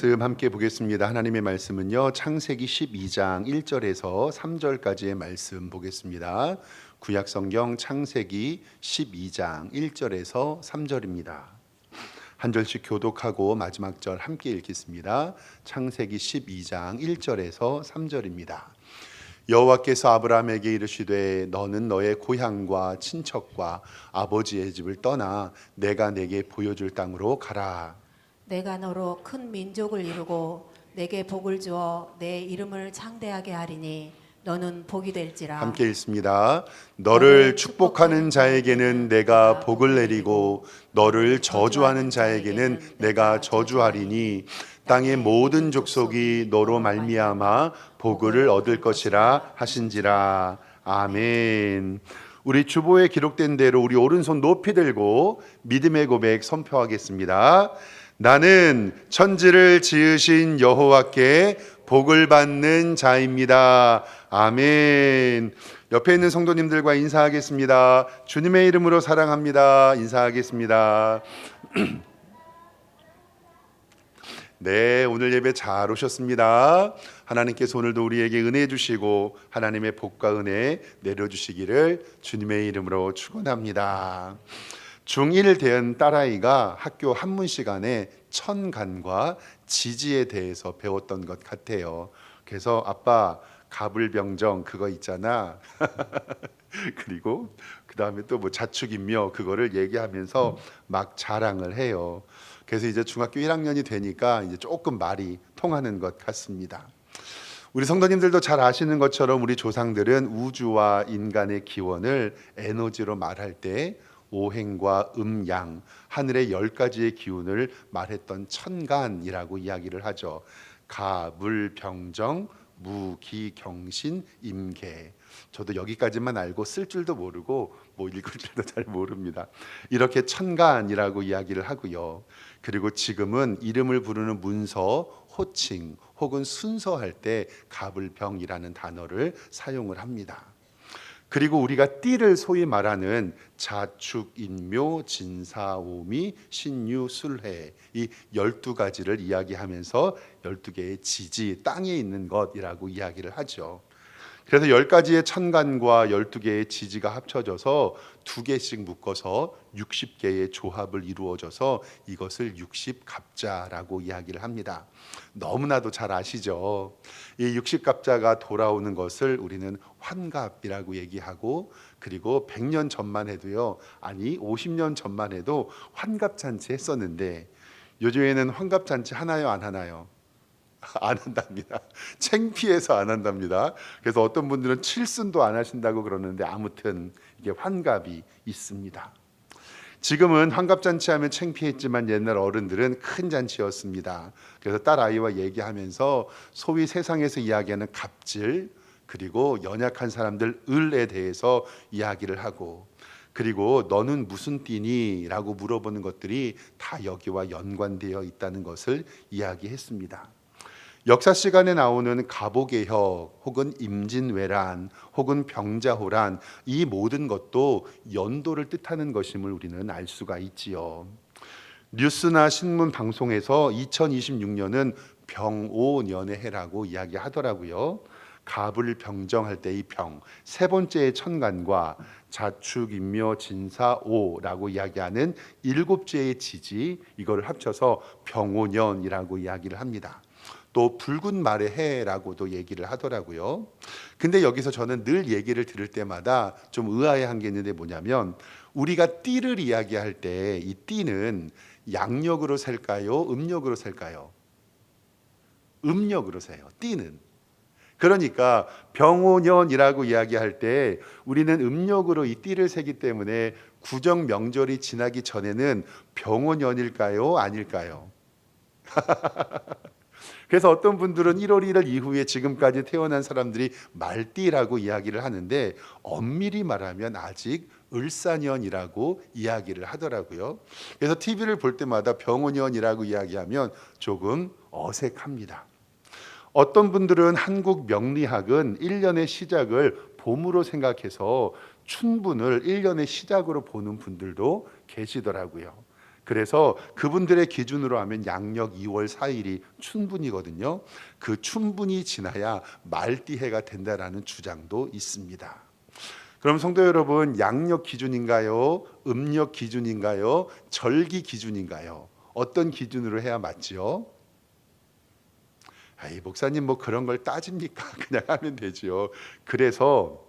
함께 보겠습니다. 하나님의 말씀은요, 창세기 12장 1절에서 3절까지의 말씀 보겠습니다. 구약 성경 창세기 12장 1절에서 3절입니다. 한 절씩 교독하고 마지막 절 함께 읽겠습니다. 창세기 12장 1절에서 3절입니다. 여호와께서 아브라함에게 이르시되 너는 너의 고향과 친척과 아버지의 집을 떠나 내가 내게 보여줄 땅으로 가라. 내가 너로 큰 민족을 이루고 내게 복을 주어 내 이름을 창대하게 하리니 너는 복이 될지라. 함께 읽습니다. 너를 축복하는 자에게는 내가 복을 내리고 너를 저주하는 자에게는 내가 저주하리니 땅의 모든 족속이 너로 말미암아 복을 얻을 것이라 하신지라. 아멘. 우리 주보에 기록된 대로 우리 오른손 높이 들고 믿음의 고백 선포하겠습니다. 나는 천지를 지으신 여호와께 복을 받는 자입니다. 아멘. 옆에 있는 성도님들과 인사하겠습니다. 주님의 이름으로 사랑합니다. 인사하겠습니다. 네, 오늘 예배 잘 오셨습니다. 하나님께서 오늘도 우리에게 은혜 주시고 하나님의 복과 은혜 내려주시기를 주님의 이름으로 축원합니다. 중1 된 딸아이가 학교 한문 시간에 천간과 지지에 대해서 배웠던 것 같아요. 그래서 아빠 가불병정 그거 있잖아. 그리고 그 다음에 또 뭐 자축인묘 그거를 얘기하면서 막 자랑을 해요. 그래서 이제 중학교 1학년이 되니까 이제 조금 말이 통하는 것 같습니다. 우리 성도님들도 잘 아시는 것처럼 우리 조상들은 우주와 인간의 기원을 에너지로 말할 때 오행과 음양, 하늘의 10가지의 기운을 말했던 천간이라고 이야기를 하죠. 가, 물, 병정, 무, 기, 경신, 임계. 저도 여기까지만 알고 쓸 줄도 모르고 뭐 읽을 줄도 잘 모릅니다. 이렇게 천간이라고 이야기를 하고요. 그리고 지금은 이름을 부르는 문서, 호칭 혹은 순서할 때 가불병이라는 단어를 사용을 합니다. 그리고 우리가 띠를 소위 말하는 자축, 인묘, 진사, 오미, 신유, 술해 이 12가지를 이야기하면서 12개의 지지, 땅에 있는 것이라고 이야기를 하죠. 그래서 10가지의 천간과 12개의 지지가 합쳐져서 2개씩 묶어서 60개의 조합을 이루어져서 이것을 60갑자라고 이야기를 합니다. 너무나도 잘 아시죠? 이 60갑자가 돌아오는 것을 우리는 환갑이라고 얘기하고, 그리고 100년 전만 해도요, 아니 50년 전만 해도 환갑잔치 했었는데 요즘에는 환갑잔치 하나요, 안 하나요? 안 한답니다. 창피해서 안 한답니다. 그래서 어떤 분들은 칠순도 안 하신다고 그러는데 아무튼 이게 환갑이 있습니다. 지금은 환갑잔치 하면 창피했지만 옛날 어른들은 큰 잔치였습니다. 그래서 딸아이와 얘기하면서 소위 세상에서 이야기하는 갑질, 그리고 연약한 사람들 을에 대해서 이야기를 하고, 그리고 너는 무슨 띠니? 라고 물어보는 것들이 다 여기와 연관되어 있다는 것을 이야기했습니다. 역사 시간에 나오는 갑오개혁 혹은 임진왜란 혹은 병자호란, 이 모든 것도 연도를 뜻하는 것임을 우리는 알 수가 있지요. 뉴스나 신문 방송에서 2026년은 병오년의 해라고 이야기하더라고요. 갑을 병정할 때 이 병, 세 번째의 천간과 자축, 인묘, 진사, 오라고 이야기하는 7개의 지지, 이걸 합쳐서 병오년이라고 이야기를 합니다. 또 붉은 말의 해라고도 얘기를 하더라고요. 근데 여기서 저는 늘 얘기를 들을 때마다 좀 의아해한 게 있는데 뭐냐면, 우리가 띠를 이야기할 때 이 띠는 양력으로 셀까요? 음력으로 셀까요? 음력으로 세요. 띠는. 그러니까 병오년이라고 이야기할 때 우리는 음력으로 이 띠를 세기 때문에 구정 명절이 지나기 전에는 병오년일까요? 아닐까요? 그래서 어떤 분들은 1월 1일 이후에 지금까지 태어난 사람들이 말띠라고 이야기를 하는데, 엄밀히 말하면 아직 을사년이라고 이야기를 하더라고요. 그래서 TV를 볼 때마다 병오년이라고 이야기하면 조금 어색합니다. 어떤 분들은 한국 명리학은 1년의 시작을 봄으로 생각해서 춘분을 1년의 시작으로 보는 분들도 계시더라고요. 그래서 그분들의 기준으로 하면 양력 2월 4일이 춘분이거든요. 그 춘분이 지나야 말띠해가 된다라는 주장도 있습니다. 그럼 성도 여러분, 양력 기준인가요? 음력 기준인가요? 절기 기준인가요? 어떤 기준으로 해야 맞지요? 아이, 목사님 뭐 그런 걸 따집니까? 그냥 하면 되죠. 그래서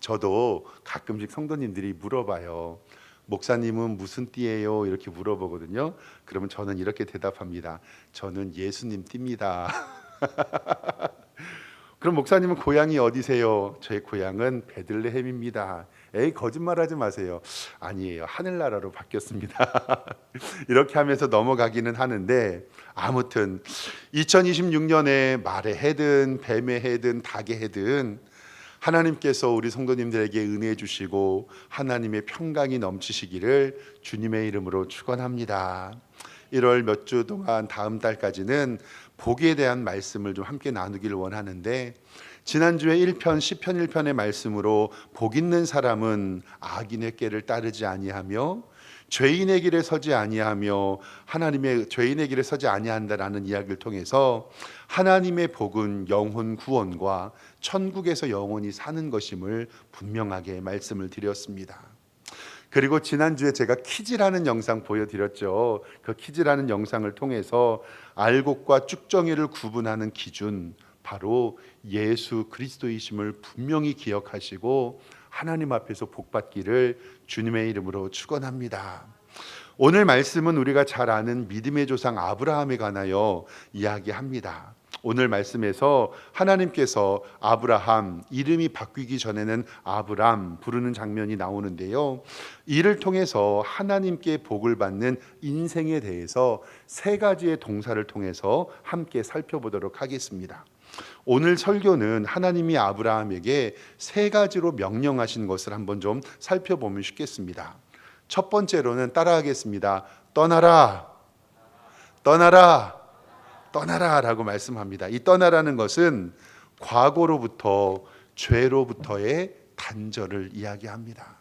저도 가끔씩 성도님들이 물어봐요. 목사님은 무슨 띠예요? 이렇게 물어보거든요. 그러면 저는 이렇게 대답합니다. 저는 예수님 띠입니다. 그럼 목사님은 고향이 어디세요? 저의 고향은 베들레헴입니다. 에이, 거짓말하지 마세요. 아니에요. 하늘나라로 바뀌었습니다. 이렇게 하면서 넘어가기는 하는데, 아무튼 2026년에 말의 해든 뱀의 해든 닭의 해든 하나님께서 우리 성도님들에게 은혜 주시고 하나님의 평강이 넘치시기를 주님의 이름으로 축원합니다. 1월 몇 주 동안 다음 달까지는 복에 대한 말씀을 좀 함께 나누기를 원하는데, 지난주에 1편 시편 1편의 말씀으로 복 있는 사람은 악인의 꾀를 따르지 아니하며 죄인의 길에 서지 아니하며 하나님의 죄인의 길에 서지 아니한다라는 이야기를 통해서 하나님의 복은 영혼 구원과 천국에서 영원히 사는 것임을 분명하게 말씀을 드렸습니다. 그리고 지난주에 제가 퀴즈라는 영상 보여드렸죠. 그 퀴즈라는 영상을 통해서 알곡과 쭉정이를 구분하는 기준, 바로 예수 그리스도이심을 분명히 기억하시고 하나님 앞에서 복받기를 주님의 이름으로 축원합니다. 오늘 말씀은 우리가 잘 아는 믿음의 조상 아브라함에 관하여 이야기합니다. 오늘 말씀에서 하나님께서 아브라함, 이름이 바뀌기 전에는 아브람 부르는 장면이 나오는데요. 이를 통해서 하나님께 복을 받는 인생에 대해서 세 가지의 동사를 통해서 함께 살펴보도록 하겠습니다. 오늘 설교는 하나님이 아브라함에게 세 가지로 명령하신 것을 한번 좀 살펴보면 쉽겠습니다. 첫 번째로는 따라하겠습니다. 떠나라, 떠나라, 떠나라 라고 말씀합니다. 이 떠나라는 것은 과거로부터 죄로부터의 단절을 이야기합니다.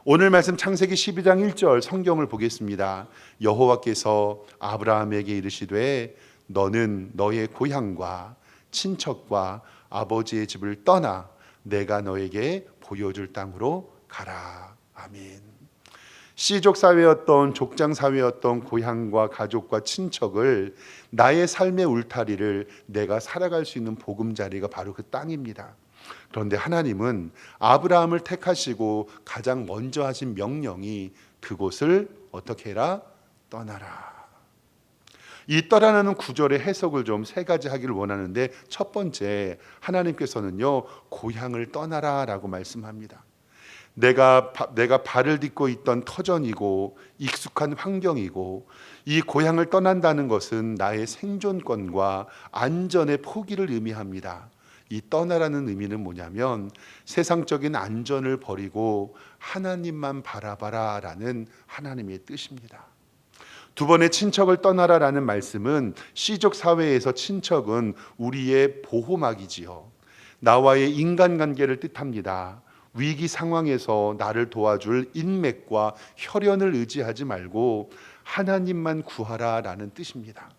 오늘 말씀 창세기 12장 1절 성경을 보겠습니다. 여호와께서 아브라함에게 이르시되 너는 너의 고향과 친척과 아버지의 집을 떠나 내가 너에게 보여줄 땅으로 가라. 아멘. 씨족 사회였던 족장 사회였던 고향과 가족과 친척을, 나의 삶의 울타리를, 내가 살아갈 수 있는 보금자리가 바로 그 땅입니다. 그런데 하나님은 아브라함을 택하시고 가장 먼저 하신 명령이 그곳을 어떻게 해라? 떠나라. 이 떠나라는 구절의 해석을 좀 세 가지 하기를 원하는데, 첫 번째, 하나님께서는요 고향을 떠나라 라고 말씀합니다. 내가 발을 딛고 있던 터전이고 익숙한 환경이고, 이 고향을 떠난다는 것은 나의 생존권과 안전의 포기를 의미합니다. 이 떠나라는 의미는 뭐냐면 세상적인 안전을 버리고 하나님만 바라봐라 라는 하나님의 뜻입니다. 두 번의 친척을 떠나라라는 말씀은 씨족 사회에서 친척은 우리의 보호막이지요. 나와의 인간관계를 뜻합니다. 위기 상황에서 나를 도와줄 인맥과 혈연을 의지하지 말고 하나님만 구하라라는 뜻입니다.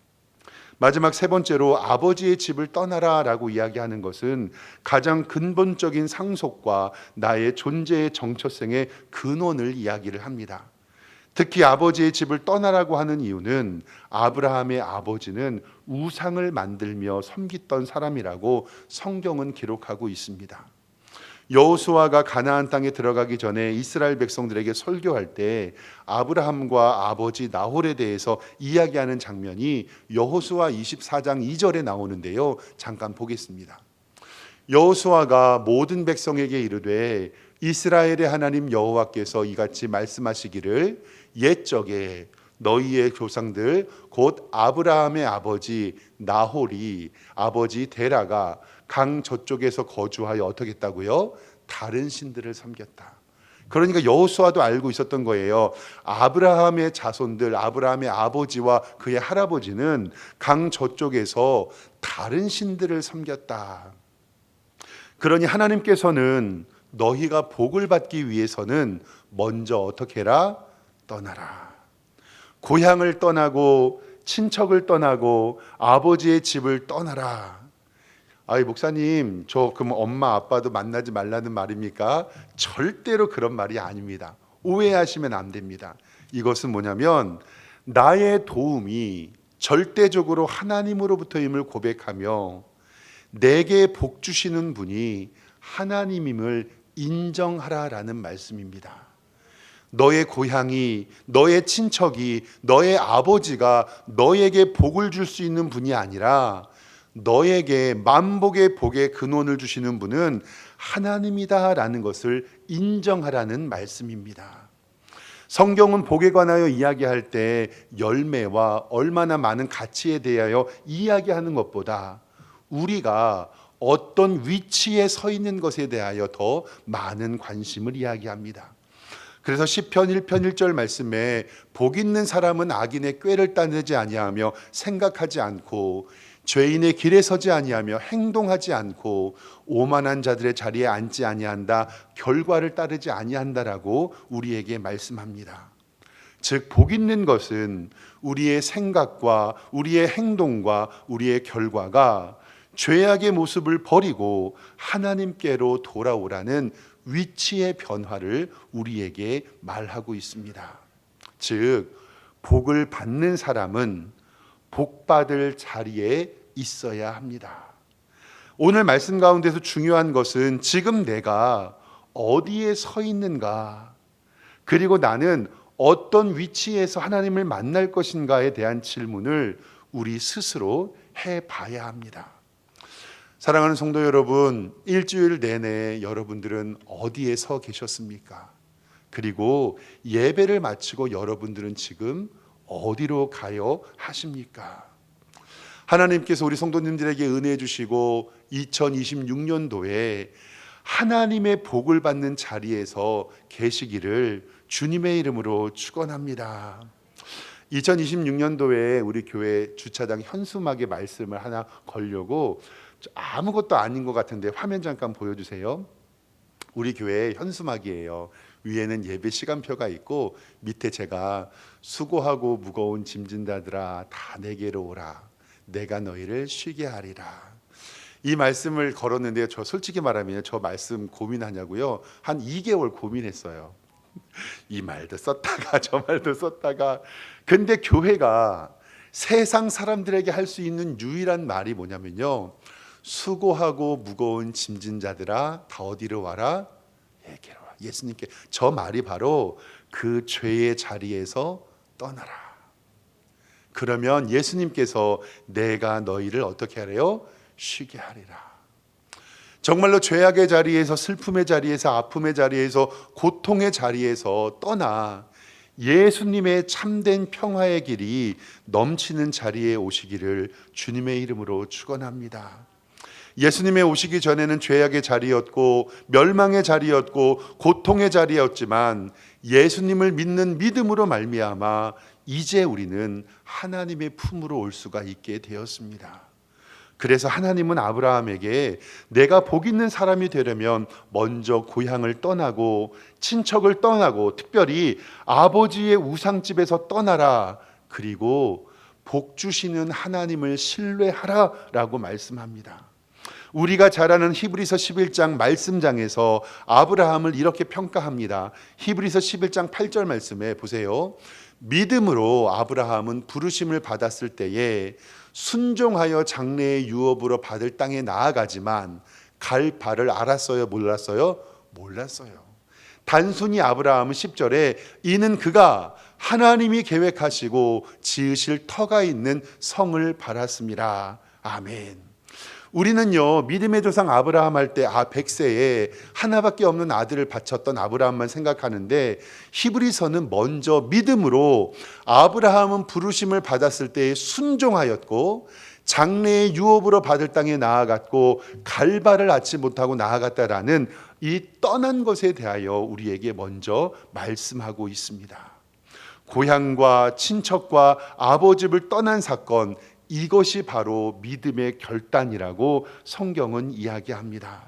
마지막 세 번째로 아버지의 집을 떠나라라고 이야기하는 것은 가장 근본적인 상속과 나의 존재의 정체성의 근원을 이야기를 합니다. 특히 아버지의 집을 떠나라고 하는 이유는 아브라함의 아버지는 우상을 만들며 섬기던 사람이라고 성경은 기록하고 있습니다. 여호수아가 가나안 땅에 들어가기 전에 이스라엘 백성들에게 설교할 때 아브라함과 아버지 나홀에 대해서 이야기하는 장면이 여호수아 24장 2절에 나오는데요. 잠깐 보겠습니다. 여호수아가 모든 백성에게 이르되 이스라엘의 하나님 여호와께서 이같이 말씀하시기를 옛적에 너희의 조상들 곧 아브라함의 아버지 나홀이 아버지 데라가 강 저쪽에서 거주하여 어떻게 했다고요? 다른 신들을 섬겼다. 그러니까 여호수아도 알고 있었던 거예요. 아브라함의 자손들, 아브라함의 아버지와 그의 할아버지는 강 저쪽에서 다른 신들을 섬겼다. 그러니 하나님께서는 너희가 복을 받기 위해서는 먼저 어떻게 해라? 떠나라. 고향을 떠나고 친척을 떠나고 아버지의 집을 떠나라. 아이 목사님, 저 그럼 엄마 아빠도 만나지 말라는 말입니까? 절대로 그런 말이 아닙니다. 오해하시면 안 됩니다. 이것은 뭐냐면 나의 도움이 절대적으로 하나님으로부터임을 고백하며 내게 복 주시는 분이 하나님임을 인정하라라는 말씀입니다. 너의 고향이, 너의 친척이, 너의 아버지가 너에게 복을 줄 수 있는 분이 아니라 너에게 만복의 복의 근원을 주시는 분은 하나님이다라는 것을 인정하라는 말씀입니다. 성경은 복에 관하여 이야기할 때 열매와 얼마나 많은 가치에 대하여 이야기하는 것보다 우리가 어떤 위치에 서 있는 것에 대하여 더 많은 관심을 이야기합니다. 그래서 시편 1편 1절 말씀에 복 있는 사람은 악인의 꾀를 따르지 아니하며 생각하지 않고 죄인의 길에 서지 아니하며 행동하지 않고 오만한 자들의 자리에 앉지 아니한다, 결과를 따르지 아니한다라고 우리에게 말씀합니다. 즉 복 있는 것은 우리의 생각과 우리의 행동과 우리의 결과가 죄악의 모습을 버리고 하나님께로 돌아오라는 위치의 변화를 우리에게 말하고 있습니다. 즉 복을 받는 사람은 복받을 자리에 있어야 합니다. 오늘 말씀 가운데서 중요한 것은 지금 내가 어디에 서 있는가, 그리고 나는 어떤 위치에서 하나님을 만날 것인가에 대한 질문을 우리 스스로 해봐야 합니다. 사랑하는 성도 여러분, 일주일 내내 여러분들은 어디에 서 계셨습니까? 그리고 예배를 마치고 여러분들은 지금 어디로 가요 하십니까? 하나님께서 우리 성도님들에게 은혜 주시고 2026년도에 하나님의 복을 받는 자리에서 계시기를 주님의 이름으로 축원합니다. 2026년도에 우리 교회 주차장 현수막에 말씀을 하나 걸려고, 아무것도 아닌 것 같은데 화면 잠깐 보여주세요. 우리 교회 현수막이에요. 위에는 예배 시간표가 있고 밑에 제가 수고하고 무거운 짐진 자들아 다 내게로 오라, 내가 너희를 쉬게 하리라. 이 말씀을 걸었는데요, 저 솔직히 말하면 저 말씀 고민하냐고요? 한 2개월 고민했어요. 이 말도 썼다가 저 말도 썼다가. 근데 교회가 세상 사람들에게 할 수 있는 유일한 말이 뭐냐면요, 수고하고 무거운 짐진 자들아 다 어디로 와라? 내게로 와. 예수님께. 저 말이 바로 그 죄의 자리에서 떠나라. 그러면 예수님께서 내가 너희를 어떻게 하래요? 쉬게 하리라. 정말로 죄악의 자리에서, 슬픔의 자리에서, 아픔의 자리에서, 고통의 자리에서 떠나 예수님의 참된 평화의 길이 넘치는 자리에 오시기를 주님의 이름으로 축원합니다. 예수님의 오시기 전에는 죄악의 자리였고 멸망의 자리였고 고통의 자리였지만 예수님을 믿는 믿음으로 말미암아 이제 우리는 하나님의 품으로 올 수가 있게 되었습니다. 그래서 하나님은 아브라함에게 내가 복 있는 사람이 되려면 먼저 고향을 떠나고 친척을 떠나고 특별히 아버지의 우상집에서 떠나라, 그리고 복 주시는 하나님을 신뢰하라라고 말씀합니다. 우리가 잘 아는 히브리서 11장 말씀장에서 아브라함을 이렇게 평가합니다. 히브리서 11장 8절 말씀에 보세요. 믿음으로 아브라함은 부르심을 받았을 때에 순종하여 장래의 유업으로 받을 땅에 나아가지만 갈 바를 알았어요? 몰랐어요? 몰랐어요. 단순히 아브라함은 10절에 이는 그가 하나님이 계획하시고 지으실 터가 있는 성을 바랐습니다. 아멘. 우리는요, 믿음의 조상 아브라함 할 때 100세에 하나밖에 없는 아들을 바쳤던 아브라함만 생각하는데, 히브리서는 먼저 믿음으로 아브라함은 부르심을 받았을 때에 순종하였고 장래의 유업으로 받을 땅에 나아갔고 갈 바를 알지 못하고 나아갔다라는 이 떠난 것에 대하여 우리에게 먼저 말씀하고 있습니다. 고향과 친척과 아버지를 떠난 사건, 이것이 바로 믿음의 결단이라고 성경은 이야기합니다.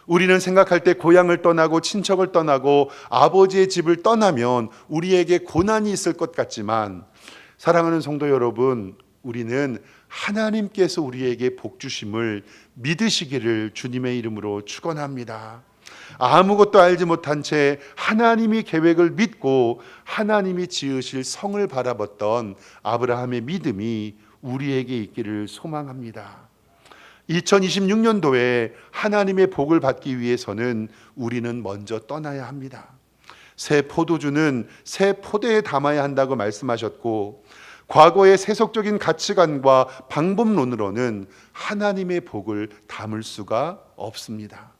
우리는 생각할 때 고향을 떠나고 친척을 떠나고 아버지의 집을 떠나면 우리에게 고난이 있을 것 같지만 사랑하는 성도 여러분, 우리는 하나님께서 우리에게 복 주심을 믿으시기를 주님의 이름으로 축원합니다. 아무것도 알지 못한 채 하나님이 계획을 믿고 하나님이 지으실 성을 바라봤던 아브라함의 믿음이 우리에게 있기를 소망합니다. 2026년도에 하나님의 복을 받기 위해서는 우리는 먼저 떠나야 합니다. 새 포도주는 새 포대에 담아야 한다고 말씀하셨고, 과거의 세속적인 가치관과 방법론으로는 하나님의 복을 담을 수가 없습니다.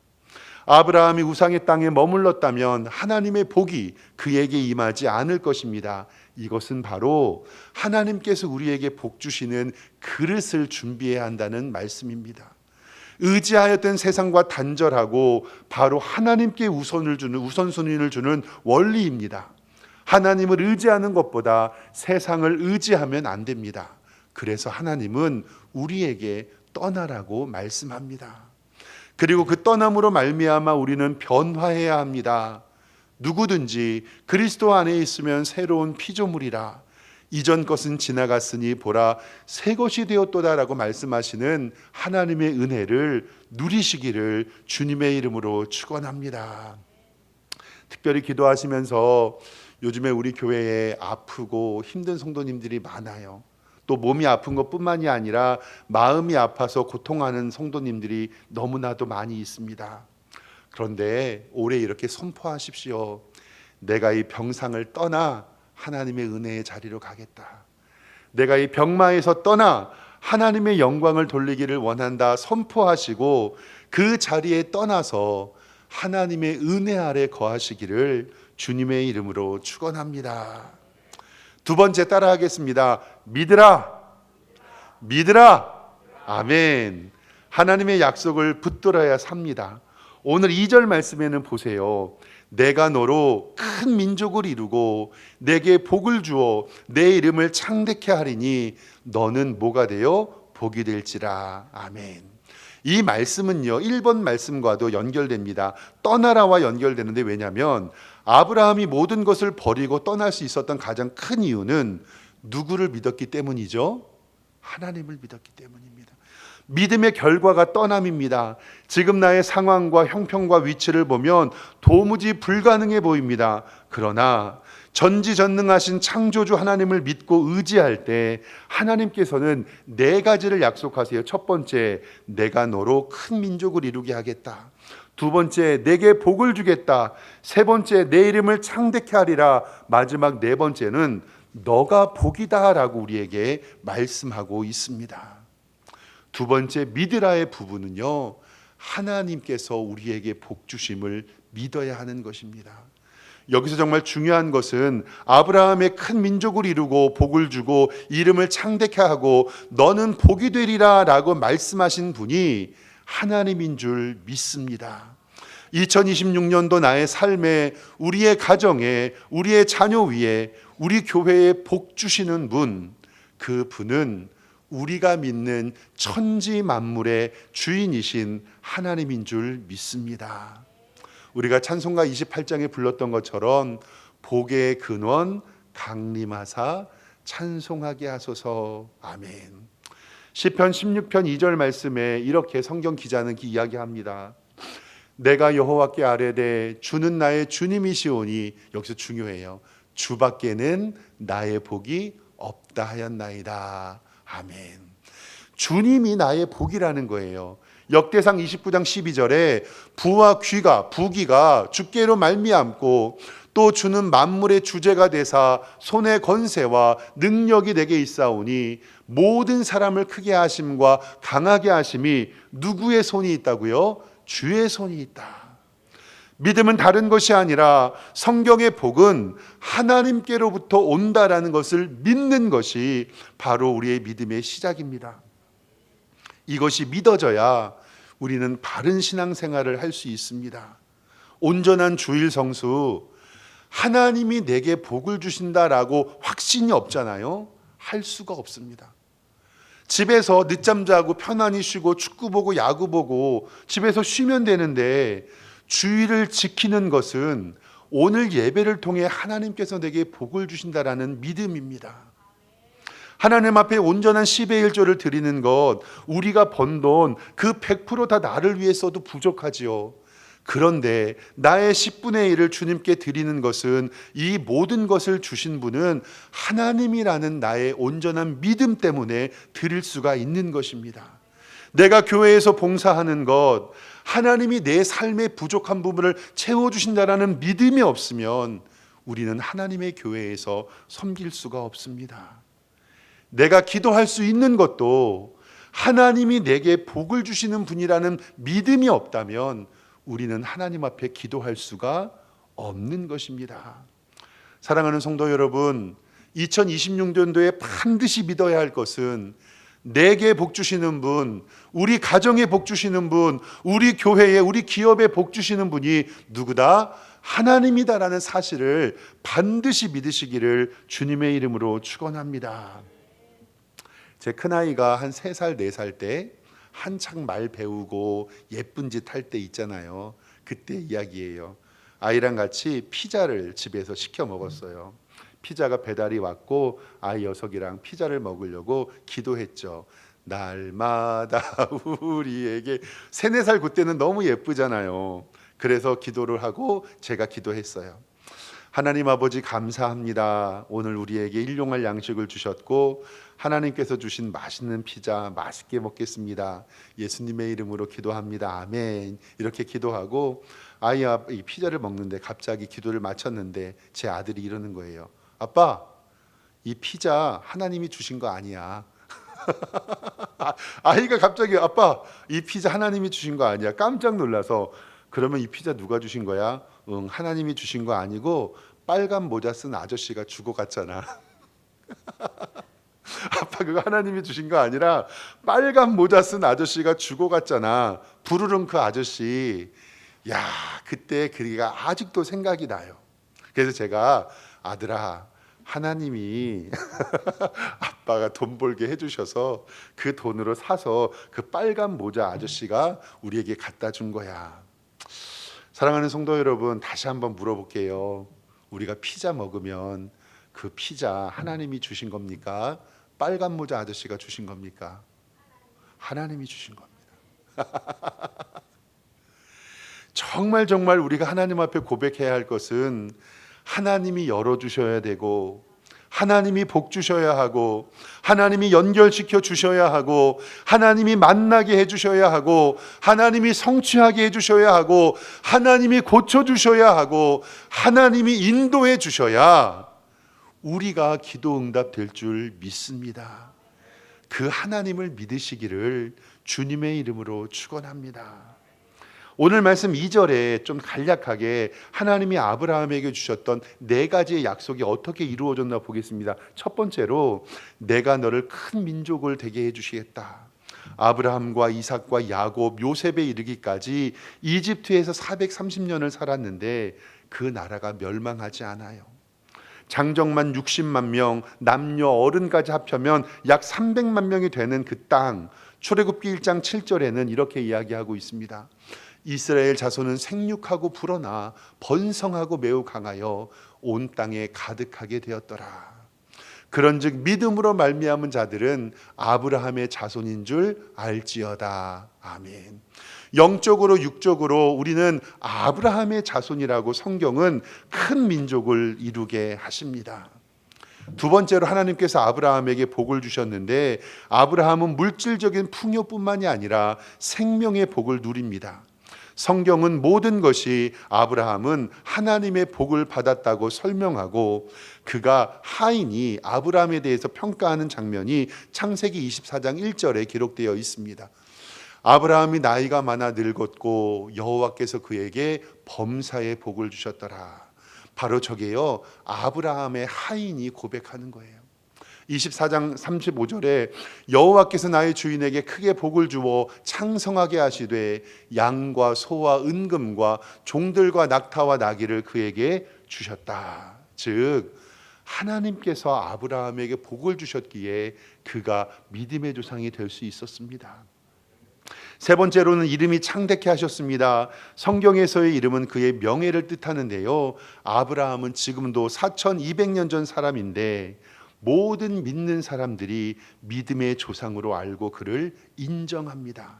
아브라함이 우상의 땅에 머물렀다면 하나님의 복이 그에게 임하지 않을 것입니다. 이것은 바로 하나님께서 우리에게 복 주시는 그릇을 준비해야 한다는 말씀입니다. 의지하였던 세상과 단절하고 바로 하나님께 우선순위를 주는 원리입니다. 하나님을 의지하는 것보다 세상을 의지하면 안 됩니다. 그래서 하나님은 우리에게 떠나라고 말씀합니다. 그리고 그 떠남으로 말미암아 우리는 변화해야 합니다. 누구든지 그리스도 안에 있으면 새로운 피조물이라, 이전 것은 지나갔으니 보라 새 것이 되었도다라고 말씀하시는 하나님의 은혜를 누리시기를 주님의 이름으로 축원합니다. 특별히 기도하시면서 요즘에 우리 교회에 아프고 힘든 성도님들이 많아요. 또 몸이 아픈 것뿐만이 아니라 마음이 아파서 고통하는 성도님들이 너무나도 많이 있습니다. 그런데 올해 이렇게 선포하십시오. 내가 이 병상을 떠나 하나님의 은혜의 자리로 가겠다. 내가 이 병마에서 떠나 하나님의 영광을 돌리기를 원한다 선포하시고 그 자리에 떠나서 하나님의 은혜 아래 거하시기를 주님의 이름으로 축원합니다. 두 번째 따라하겠습니다. 믿으라, 믿으라. 아멘. 하나님의 약속을 붙들어야 삽니다. 오늘 2절 말씀에는 보세요. 내가 너로 큰 민족을 이루고 내게 복을 주어 내 이름을 창대케 하리니 너는 뭐가 되어 복이 될지라. 아멘. 이 말씀은요 1번 말씀과도 연결됩니다. 떠나라와 연결되는데, 왜냐하면 아브라함이 모든 것을 버리고 떠날 수 있었던 가장 큰 이유는 누구를 믿었기 때문이죠? 하나님을 믿었기 때문입니다. 믿음의 결과가 떠남입니다. 지금 나의 상황과 형편과 위치를 보면 도무지 불가능해 보입니다. 그러나 전지전능하신 창조주 하나님을 믿고 의지할 때 하나님께서는 4가지를 약속하세요. 첫 번째, 내가 너로 큰 민족을 이루게 하겠다. 두 번째, 내게 복을 주겠다. 세 번째, 내 이름을 창대케 하리라. 마지막 4번째는 너가 복이다 라고 우리에게 말씀하고 있습니다. 두 번째 믿으라의 부분은요, 하나님께서 우리에게 복 주심을 믿어야 하는 것입니다. 여기서 정말 중요한 것은 아브라함의 큰 민족을 이루고 복을 주고 이름을 창대케 하고 너는 복이 되리라 라고 말씀하신 분이 하나님인 줄 믿습니다. 2026년도 나의 삶에, 우리의 가정에, 우리의 자녀 위에, 우리 교회에 복 주시는 분, 그 분은 우리가 믿는 천지 만물의 주인이신 하나님인 줄 믿습니다. 우리가 찬송가 28장에 불렀던 것처럼 복의 근원 강림하사 찬송하게 하소서. 아멘. 시편 16편 2절 말씀에 이렇게 성경 기자는 이야기합니다. 내가 여호와께 아뢰되 주는 나의 주님이시오니, 여기서 중요해요. 주밖에는 나의 복이 없다 하였나이다. 아멘. 주님이 나의 복이라는 거예요. 역대상 29장 12절에 부와 부귀가 주께로 말미암고 또 주는 만물의 주제가 되사 손의 건세와 능력이 내게 있사오니 모든 사람을 크게 하심과 강하게 하심이 누구의 손이 있다고요? 주의 손이 있다. 믿음은 다른 것이 아니라 성경의 복은 하나님께로부터 온다라는 것을 믿는 것이 바로 우리의 믿음의 시작입니다. 이것이 믿어져야 우리는 바른 신앙생활을 할 수 있습니다. 온전한 주일 성수, 하나님이 내게 복을 주신다라고 확신이 없잖아요. 할 수가 없습니다. 집에서 늦잠 자고 편안히 쉬고 축구 보고 야구 보고 집에서 쉬면 되는데, 주일을 지키는 것은 오늘 예배를 통해 하나님께서 내게 복을 주신다라는 믿음입니다. 하나님 앞에 온전한 10의 1조를 드리는 것, 우리가 번 돈 그 100% 다 나를 위해 써도 부족하지요. 그런데 나의 10분의 1을 주님께 드리는 것은 이 모든 것을 주신 분은 하나님이라는 나의 온전한 믿음 때문에 드릴 수가 있는 것입니다. 내가 교회에서 봉사하는 것, 하나님이 내 삶의 부족한 부분을 채워주신다라는 믿음이 없으면 우리는 하나님의 교회에서 섬길 수가 없습니다. 내가 기도할 수 있는 것도 하나님이 내게 복을 주시는 분이라는 믿음이 없다면 우리는 하나님 앞에 기도할 수가 없는 것입니다. 사랑하는 성도 여러분, 2026년도에 반드시 믿어야 할 것은 내게 복 주시는 분, 우리 가정에 복 주시는 분, 우리 교회에, 우리 기업에 복 주시는 분이 누구다? 하나님이다라는 사실을 반드시 믿으시기를 주님의 이름으로 축원합니다. 제 큰아이가 한 3살, 4살 때 한창 말 배우고 예쁜 짓 할 때 있잖아요. 그때 이야기예요. 아이랑 같이 피자를 집에서 시켜 먹었어요. 피자가 배달이 왔고 아이 녀석이랑 피자를 먹으려고 기도했죠. 날마다 우리에게 3, 4살 그때는 너무 예쁘잖아요. 그래서 기도를 하고 제가 기도했어요. 하나님 아버지 감사합니다. 오늘 우리에게 일용할 양식을 주셨고 하나님께서 주신 맛있는 피자 맛있게 먹겠습니다. 예수님의 이름으로 기도합니다. 아멘. 이렇게 기도하고 이 피자를 먹는데 갑자기 기도를 마쳤는데 제 아들이 이러는 거예요. 아빠, 이 피자 하나님이 주신 거 아니야. 아이가 갑자기 아빠, 이 피자 하나님이 주신 거 아니야. 깜짝 놀라서 그러면 이 피자 누가 주신 거야? 응, 하나님이 주신 거 아니고 빨간 모자 쓴 아저씨가 주고 갔잖아. 아빠, 그거 하나님이 주신 거 아니라 빨간 모자 쓴 아저씨가 주고 갔잖아. 부르릉 그 아저씨. 야, 그때 그가 아직도 생각이 나요. 그래서 제가 아들아, 하나님이 아빠가 돈 벌게 해주셔서 그 돈으로 사서 그 빨간 모자 아저씨가 우리에게 갖다 준 거야. 사랑하는 성도 여러분, 다시 한번 물어볼게요. 우리가 피자 먹으면 그 피자 하나님이 주신 겁니까? 빨간 모자 아저씨가 주신 겁니까? 하나님이 주신 겁니다. 정말 우리가 하나님 앞에 고백해야 할 것은 하나님이 열어주셔야 되고 하나님이 복 주셔야 하고 하나님이 연결시켜 주셔야 하고 하나님이 만나게 해주셔야 하고 하나님이 성취하게 해주셔야 하고 하나님이 고쳐주셔야 하고 하나님이 인도해 주셔야 우리가 기도 응답 될 줄 믿습니다. 그 하나님을 믿으시기를 주님의 이름으로 축원합니다. 오늘 말씀 2절에 좀 간략하게 하나님이 아브라함에게 주셨던 4가지의 약속이 어떻게 이루어졌나 보겠습니다. 첫 번째로 내가 너를 큰 민족을 되게 해주시겠다. 아브라함과 이삭과 야곱, 요셉에 이르기까지 이집트에서 430년을 살았는데 그 나라가 멸망하지 않아요. 장정만 60만 명, 남녀 어른까지 합하면 약 300만 명이 되는 그 땅, 출애굽기 1장 7절에는 이렇게 이야기하고 있습니다. 이스라엘 자손은 생육하고 불어나 번성하고 매우 강하여 온 땅에 가득하게 되었더라. 그런즉 믿음으로 말미암은 자들은 아브라함의 자손인 줄 알지어다. 아멘. 영적으로 육적으로 우리는 아브라함의 자손이라고 성경은 큰 민족을 이루게 하십니다. 두 번째로 하나님께서 아브라함에게 복을 주셨는데 아브라함은 물질적인 풍요뿐만이 아니라 생명의 복을 누립니다. 성경은 모든 것이 아브라함은 하나님의 복을 받았다고 설명하고 그가 하인이 아브라함에 대해서 평가하는 장면이 창세기 24장 1절에 기록되어 있습니다. 아브라함이 나이가 많아 늙었고 여호와께서 그에게 범사의 복을 주셨더라. 바로 저게요, 아브라함의 하인이 고백하는 거예요. 24장 35절에 여호와께서 나의 주인에게 크게 복을 주어 창성하게 하시되 양과 소와 은금과 종들과 낙타와 나귀를 그에게 주셨다. 즉 하나님께서 아브라함에게 복을 주셨기에 그가 믿음의 조상이 될 수 있었습니다. 세 번째로는 이름이 창대케 하셨습니다. 성경에서의 이름은 그의 명예를 뜻하는데요, 아브라함은 지금도 4200년 전 사람인데 모든 믿는 사람들이 믿음의 조상으로 알고 그를 인정합니다.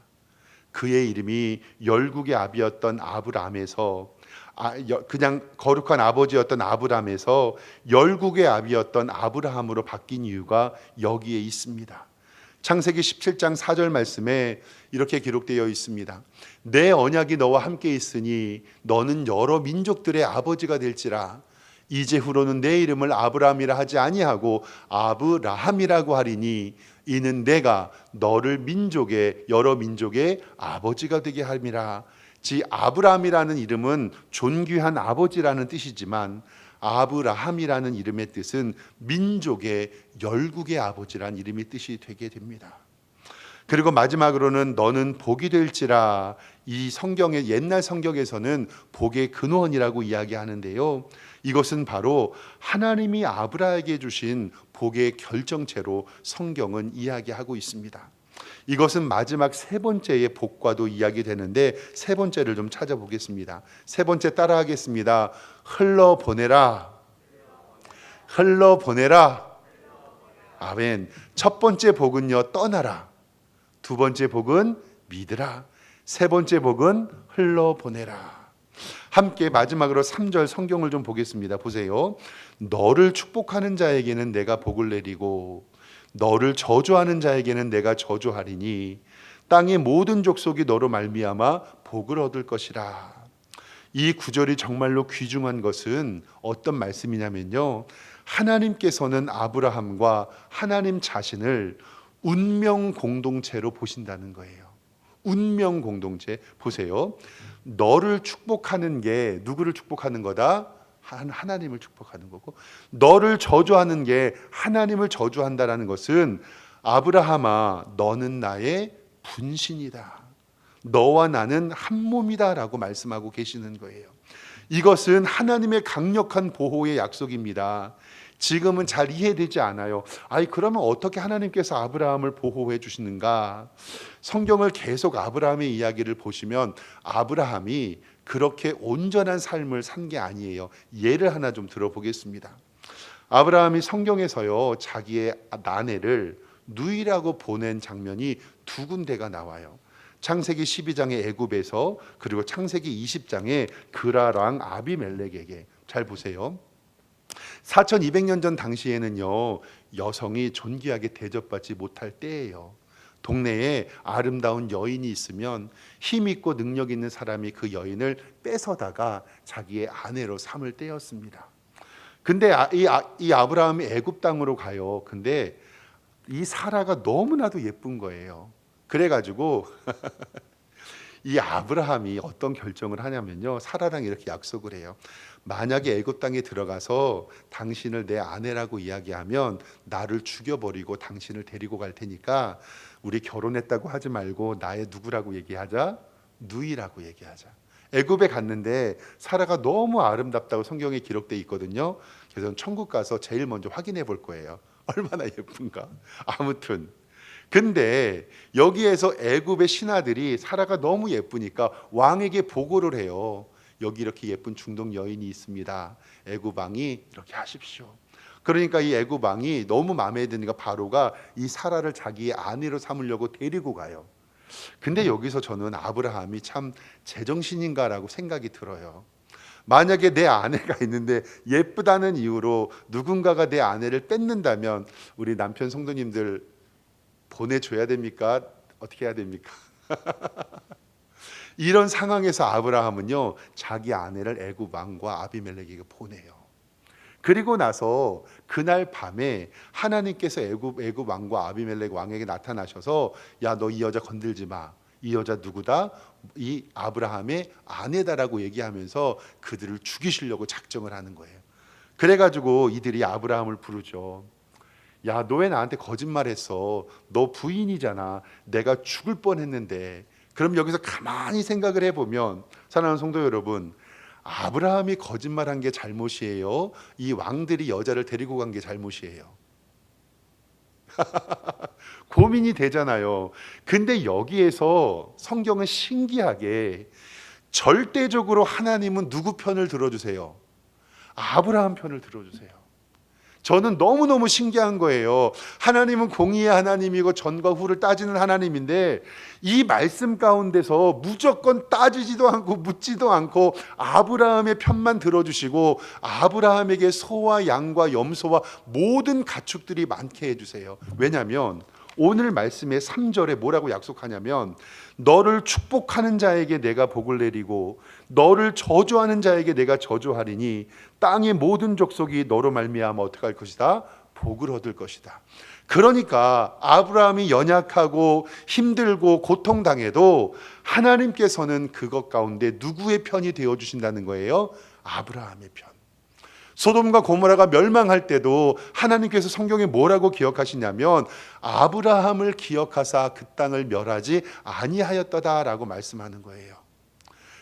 그의 이름이 열국의 아비였던 아브라함에서 그냥 거룩한 아버지였던 아브라함에서 열국의 아비였던 아브라함으로 바뀐 이유가 여기에 있습니다. 창세기 17장 4절 말씀에 이렇게 기록되어 있습니다. 내 언약이 너와 함께 있으니 너는 여러 민족들의 아버지가 될지라. 이제후로는 내 이름을 아브라함이라 하지 아니하고 아브라함이라고 하리니 이는 내가 너를 여러 민족의 아버지가 되게 함이라. 지 아브라함이라는 이름은 존귀한 아버지라는 뜻이지만 아브라함이라는 이름의 뜻은 민족의 열국의 아버지라는 이름의 뜻이 되게 됩니다. 그리고 마지막으로는 너는 복이 될지라. 이 성경의 옛날 성경에서는 복의 근원이라고 이야기하는데요. 이것은 바로 하나님이 아브라함에게 주신 복의 결정체로 성경은 이야기하고 있습니다. 이것은 마지막 세 번째의 복과도 이야기되는데 세 번째를 좀 찾아보겠습니다. 세 번째 따라하겠습니다. 흘러보내라. 흘러보내라. 아멘. 첫 번째 복은요, 떠나라. 두 번째 복은 믿으라. 세 번째 복은 흘러보내라. 함께 마지막으로 3절 성경을 좀 보겠습니다. 보세요. 너를 축복하는 자에게는 내가 복을 내리고 너를 저주하는 자에게는 내가 저주하리니 땅의 모든 족속이 너로 말미암아 복을 얻을 것이라. 이 구절이 정말로 귀중한 것은 어떤 말씀이냐면요, 하나님께서는 아브라함과 하나님 자신을 운명 공동체로 보신다는 거예요. 운명 공동체. 보세요. 너를 축복하는 게 누구를 축복하는 거다? 하나님을 축복하는 거고, 너를 저주하는 게 하나님을 저주한다라는 것은 아브라함아, 너는 나의 분신이다. 너와 나는 한 몸이다라고 말씀하고 계시는 거예요. 이것은 하나님의 강력한 보호의 약속입니다. 지금은 잘 이해되지 않아요. 그러면 어떻게 하나님께서 아브라함을 보호해 주시는가? 성경을 계속 아브라함의 이야기를 보시면 아브라함이 그렇게 온전한 삶을 산 게 아니에요. 예를 하나 좀 들어보겠습니다. 아브라함이 성경에서요, 자기의 아내를 누이라고 보낸 장면이 두 군데가 나와요. 창세기 12장의 애굽에서, 그리고 창세기 20장의 그라랑 아비멜렉에게. 잘 보세요. 4200년 전 당시에는요, 여성이 존귀하게 대접받지 못할 때예요. 동네에 아름다운 여인이 있으면 힘 있고 능력 있는 사람이 그 여인을 뺏어다가 자기의 아내로 삼을 때였습니다. 근데 이 아브라함이 애굽 땅으로 가요. 근데 이 사라가 너무나도 예쁜 거예요. 그래가지고 이 아브라함이 어떤 결정을 하냐면요, 사라랑 이렇게 약속을 해요. 만약에 애굽 땅에 들어가서 당신을 내 아내라고 이야기하면 나를 죽여버리고 당신을 데리고 갈 테니까 우리 결혼했다고 하지 말고 나의 누구라고 얘기하자? 누이라고 얘기하자. 애굽에 갔는데 사라가 너무 아름답다고 성경에 기록되어 있거든요. 그래서 천국 가서 제일 먼저 확인해 볼 거예요. 얼마나 예쁜가. 아무튼 근데 여기에서 애굽의 신하들이 사라가 너무 예쁘니까 왕에게 보고를 해요. 여기 이렇게 예쁜 중동 여인이 있습니다. 애굽 왕이 이렇게 하십시오. 그러니까 이 애굽 왕이 너무 마음에 드니까 바로가 이 사라를 자기의 아내로 삼으려고 데리고 가요. 근데 여기서 저는 아브라함이 참 제정신인가라고 생각이 들어요. 만약에 내 아내가 있는데 예쁘다는 이유로 누군가가 내 아내를 뺏는다면 우리 남편 성도님들 보내줘야 됩니까? 어떻게 해야 됩니까? 이런 상황에서 아브라함은요, 자기 아내를 애굽 왕과 아비멜렉에게 보내요. 그리고 나서 그날 밤에 하나님께서 애굽 왕과 아비멜렉 왕에게 나타나셔서 야, 너 이 여자 건들지 마. 이 여자 누구다? 이 아브라함의 아내다라고 얘기하면서 그들을 죽이시려고 작정을 하는 거예요. 그래가지고 이들이 아브라함을 부르죠. 야, 너 왜 나한테 거짓말했어? 너 부인이잖아. 내가 죽을 뻔했는데. 그럼 여기서 가만히 생각을 해보면, 사랑하는 성도 여러분, 아브라함이 거짓말한 게 잘못이에요? 이 왕들이 여자를 데리고 간 게 잘못이에요? 고민이 되잖아요. 근데 여기에서 성경은 신기하게 절대적으로 하나님은 누구 편을 들어주세요? 아브라함 편을 들어주세요. 저는 너무너무 신기한 거예요. 하나님은 공의의 하나님이고 전과 후를 따지는 하나님인데 이 말씀 가운데서 무조건 따지지도 않고 묻지도 않고 아브라함의 편만 들어주시고 아브라함에게 소와 양과 염소와 모든 가축들이 많게 해주세요. 왜냐하면 오늘 말씀의 3절에 뭐라고 약속하냐면 너를 축복하는 자에게 내가 복을 내리고 너를 저주하는 자에게 내가 저주하리니 땅의 모든 족속이 너로 말미암아 어떻게 할 것이다? 복을 얻을 것이다. 그러니까 아브라함이 연약하고 힘들고 고통당해도 하나님께서는 그것 가운데 누구의 편이 되어주신다는 거예요? 아브라함의 편. 소돔과 고모라가 멸망할 때도 하나님께서 성경에 뭐라고 기억하시냐면 아브라함을 기억하사 그 땅을 멸하지 아니하였다라고 말씀하는 거예요.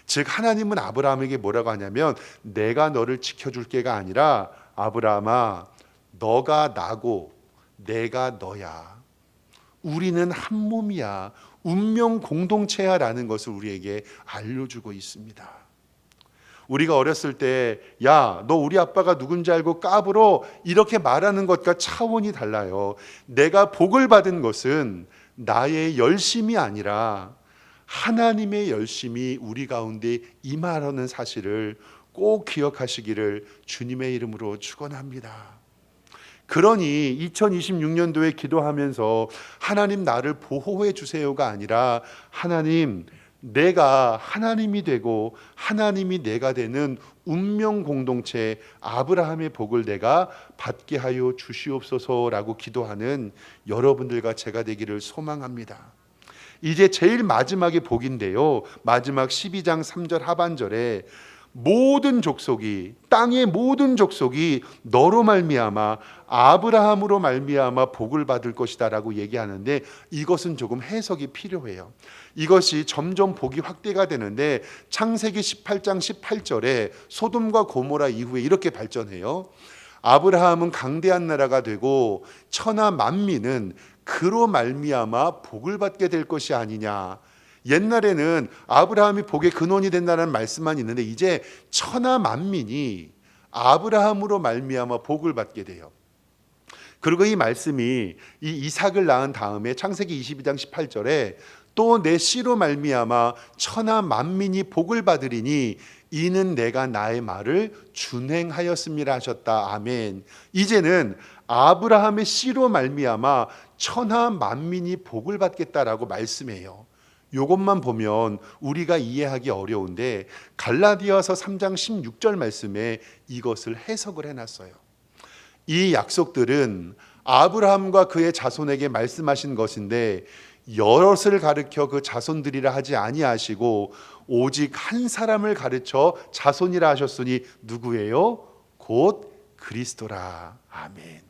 즉 하나님은 아브라함에게 뭐라고 하냐면 내가 너를 지켜줄게가 아니라 아브라함아 너가 나고 내가 너야. 우리는 한 몸이야. 운명 공동체야 라는 것을 우리에게 알려주고 있습니다. 우리가 어렸을 때 야, 너 우리 아빠가 누군지 알고 까불어 이렇게 말하는 것과 차원이 달라요. 내가 복을 받은 것은 나의 열심이 아니라 하나님의 열심이 우리 가운데 임하라는 사실을 꼭 기억하시기를 주님의 이름으로 축원합니다. 그러니 2026년도에 기도하면서 하나님 나를 보호해 주세요가 아니라 하나님 내가 하나님이 되고 하나님이 내가 되는 운명 공동체 아브라함의 복을 내가 받게 하여 주시옵소서라고 기도하는 여러분들과 제가 되기를 소망합니다. 이제 제일 마지막의 복인데요. 마지막 12장 3절 하반절에 모든 족속이 땅의 모든 족속이 너로 말미암아 아브라함으로 말미암아 복을 받을 것이다라고 얘기하는데 이것은 조금 해석이 필요해요. 이것이 점점 복이 확대가 되는데 창세기 18장 18절에 소돔과 고모라 이후에 이렇게 발전해요. 아브라함은 강대한 나라가 되고 천하 만민은 그로 말미암아 복을 받게 될 것이 아니냐. 옛날에는 아브라함이 복의 근원이 된다는 말씀만 있는데 이제 천하 만민이 아브라함으로 말미암아 복을 받게 돼요. 그리고 이 말씀이 이 이삭을 낳은 다음에 창세기 22장 18절에 또 내 씨로 말미암아 천하 만민이 복을 받으리니 이는 내가 나의 말을 준행하였음이라 하셨다. 아멘. 이제는 아브라함의 씨로 말미암아 천하 만민이 복을 받겠다라고 말씀해요. 이것만 보면 우리가 이해하기 어려운데 갈라디아서 3장 16절 말씀에 이것을 해석을 해놨어요. 이 약속들은 아브라함과 그의 자손에게 말씀하신 것인데 여럿을 가르쳐 그 자손들이라 하지 아니하시고 오직 한 사람을 가르쳐 자손이라 하셨으니 누구예요? 곧 그리스도라. 아멘.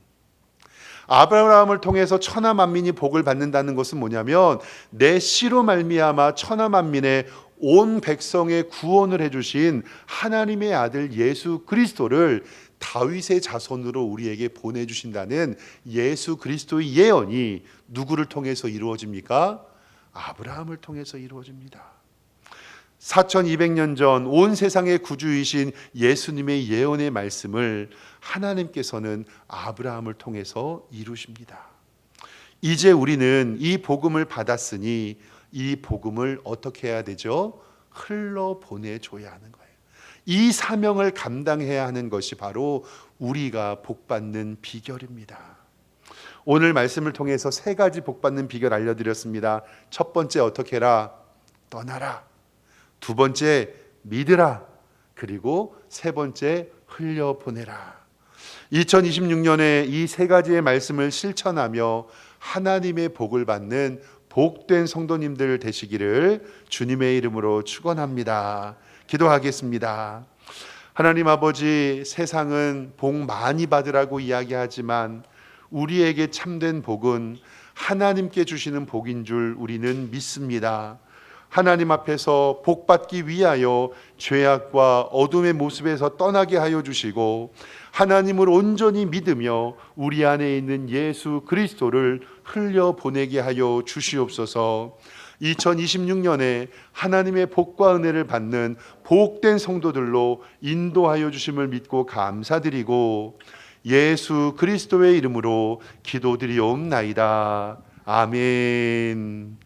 아브라함을 통해서 천하 만민이 복을 받는다는 것은 뭐냐면 내 씨로 말미암아 천하 만민의 온 백성의 구원을 해주신 하나님의 아들 예수 그리스도를 다윗의 자손으로 우리에게 보내주신다는 예수 그리스도의 예언이 누구를 통해서 이루어집니까? 아브라함을 통해서 이루어집니다. 4200년 전 온 세상의 구주이신 예수님의 예언의 말씀을 하나님께서는 아브라함을 통해서 이루십니다. 이제 우리는 이 복음을 받았으니 이 복음을 어떻게 해야 되죠? 흘러보내줘야 하는 거예요. 이 사명을 감당해야 하는 것이 바로 우리가 복받는 비결입니다. 오늘 말씀을 통해서 세 가지 복받는 비결 알려드렸습니다. 첫 번째 어떻게 해라? 떠나라. 두 번째 믿으라. 그리고 세 번째 흘려보내라. 2026년에 이 세 가지의 말씀을 실천하며 하나님의 복을 받는 복된 성도님들 되시기를 주님의 이름으로 축원합니다. 기도하겠습니다. 하나님 아버지, 세상은 복 많이 받으라고 이야기하지만 우리에게 참된 복은 하나님께 주시는 복인 줄 우리는 믿습니다. 하나님 앞에서 복 받기 위하여 죄악과 어둠의 모습에서 떠나게 하여 주시고 하나님을 온전히 믿으며 우리 안에 있는 예수 그리스도를 흘려보내게 하여 주시옵소서. 2026년에 하나님의 복과 은혜를 받는 복된 성도들로 인도하여 주심을 믿고 감사드리고 예수 그리스도의 이름으로 기도드리옵나이다. 아멘.